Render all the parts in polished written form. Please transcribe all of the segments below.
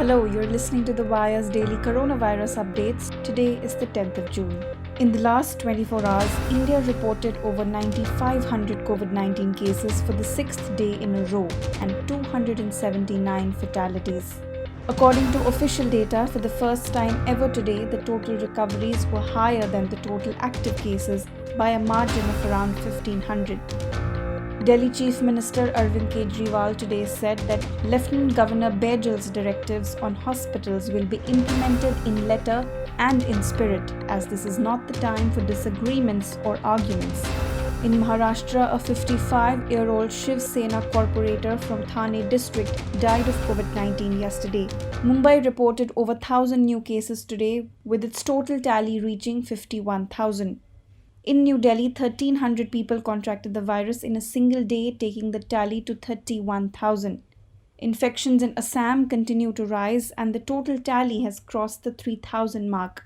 Hello, you're listening to The Wire's daily coronavirus updates. Today is the 10th of June. In the last 24 hours, India reported over 9,500 COVID-19 cases for the sixth day in a row and 279 fatalities. According to official data, for the first time ever today, the total recoveries were higher than the total active cases by a margin of around 1,500. Delhi Chief Minister Arvind Kejriwal today said that Lieutenant Governor Baijal's directives on hospitals will be implemented in letter and in spirit, as this is not the time for disagreements or arguments. In Maharashtra, a 55-year-old Shiv Sena corporator from Thane district died of COVID-19 yesterday. Mumbai reported over 1,000 new cases today, with its total tally reaching 51,000. In New Delhi, 1,300 people contracted the virus in a single day, taking the tally to 31,000. Infections in Assam continue to rise, and the total tally has crossed the 3,000 mark.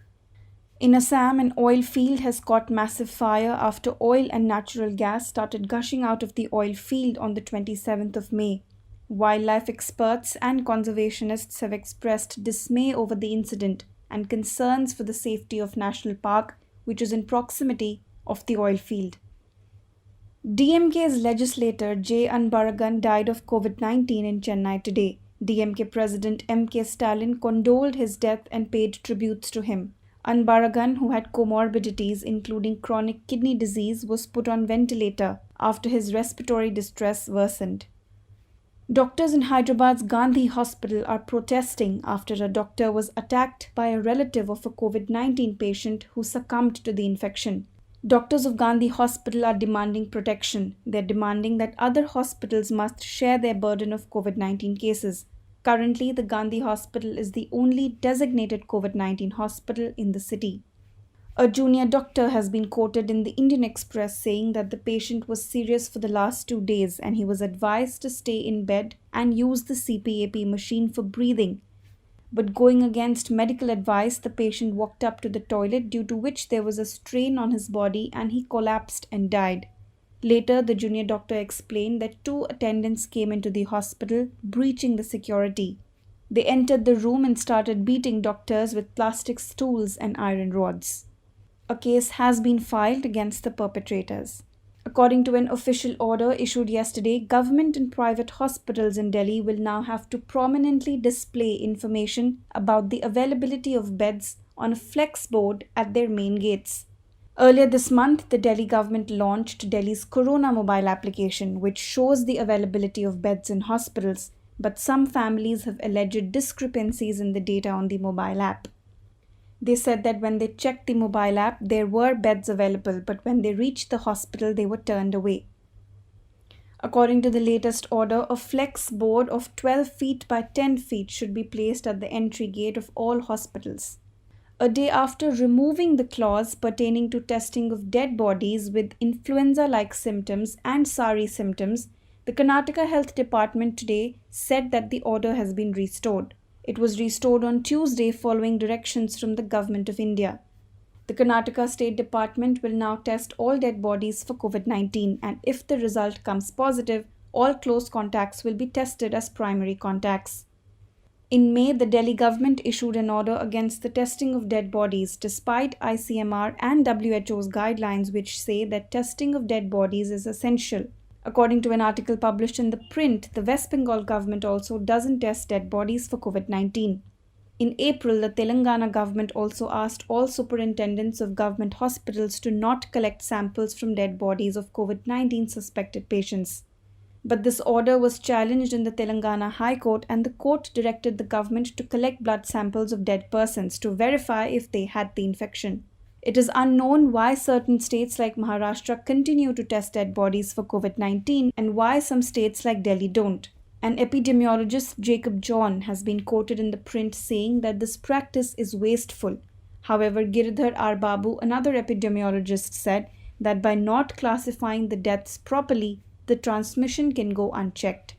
In Assam, an oil field has caught massive fire after oil and natural gas started gushing out of the oil field on the 27th of May. Wildlife experts and conservationists have expressed dismay over the incident and concerns for the safety of National Park, which is in proximity of the oil field. DMK's legislator J. Anbaragan died of COVID-19 in Chennai today. DMK President M.K. Stalin condoled his death and paid tributes to him. Anbaragan, who had comorbidities including chronic kidney disease, was put on ventilator after his respiratory distress worsened. Doctors in Hyderabad's Gandhi Hospital are protesting after a doctor was attacked by a relative of a COVID-19 patient who succumbed to the infection. Doctors of Gandhi Hospital are demanding protection. They're demanding that other hospitals must share their burden of COVID-19 cases. Currently, the Gandhi Hospital is the only designated COVID-19 hospital in the city. A junior doctor has been quoted in the Indian Express saying that the patient was serious for the last 2 days and he was advised to stay in bed and use the CPAP machine for breathing. But going against medical advice, the patient walked up to the toilet, due to which there was a strain on his body and he collapsed and died. Later, the junior doctor explained that 2 attendants came into the hospital, breaching the security. They entered the room and started beating doctors with plastic stools and iron rods. A case has been filed against the perpetrators. According to an official order issued yesterday, government and private hospitals in Delhi will now have to prominently display information about the availability of beds on a flex board at their main gates. Earlier this month, the Delhi government launched Delhi's Corona mobile application, which shows the availability of beds in hospitals, but some families have alleged discrepancies in the data on the mobile app. They said that when they checked the mobile app, there were beds available, but when they reached the hospital, they were turned away. According to the latest order, a flex board of 12 feet by 10 feet should be placed at the entry gate of all hospitals. A day after removing the clause pertaining to testing of dead bodies with influenza-like symptoms and SARI symptoms, the Karnataka Health Department today said that the order has been restored. It was restored on Tuesday following directions from the Government of India. The Karnataka State Department will now test all dead bodies for COVID-19, and if the result comes positive, all close contacts will be tested as primary contacts. In May, the Delhi government issued an order against the testing of dead bodies, despite ICMR and WHO's guidelines, which say that testing of dead bodies is essential. According to an article published in The Print, the West Bengal government also doesn't test dead bodies for COVID-19. In April, the Telangana government also asked all superintendents of government hospitals to not collect samples from dead bodies of COVID-19 suspected patients. But this order was challenged in the Telangana High Court, and the court directed the government to collect blood samples of dead persons to verify if they had the infection. It is unknown why certain states like Maharashtra continue to test dead bodies for COVID-19 and why some states like Delhi don't. An epidemiologist, Jacob John, has been quoted in The Print saying that this practice is wasteful. However, Giridhar R. Babu, another epidemiologist, said that by not classifying the deaths properly, the transmission can go unchecked.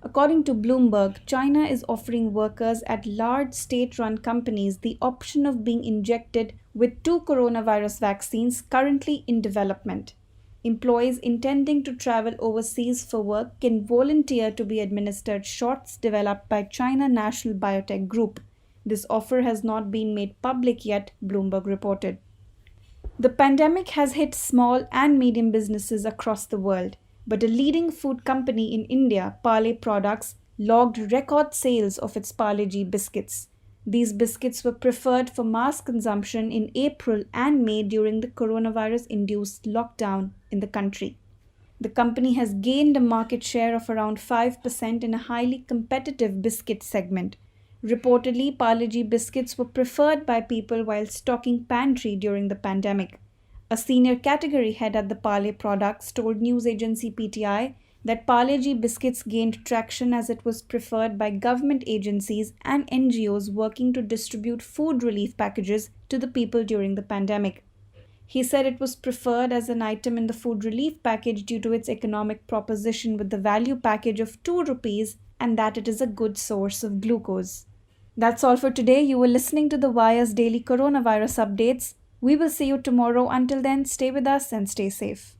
According to Bloomberg, China is offering workers at large state-run companies the option of being injected with 2 coronavirus vaccines currently in development. Employees intending to travel overseas for work can volunteer to be administered shots developed by China National Biotech Group. This offer has not been made public yet, Bloomberg reported. The pandemic has hit small and medium businesses across the world, but a leading food company in India, Parle Products, logged record sales of its Parle-G biscuits. These biscuits were preferred for mass consumption in April and May during the coronavirus-induced lockdown in the country. The company has gained a market share of around 5% in a highly competitive biscuit segment. Reportedly, Parle-G biscuits were preferred by people while stocking pantry during the pandemic. A senior category head at the Parle Products told news agency PTI that Parle-G biscuits gained traction as it was preferred by government agencies and NGOs working to distribute food relief packages to the people during the pandemic. He said it was preferred as an item in the food relief package due to its economic proposition with the value package of 2 rupees and that it is a good source of glucose. That's all for today. You were listening to the Wire's daily coronavirus updates. We will see you tomorrow. Until then, stay with us and stay safe.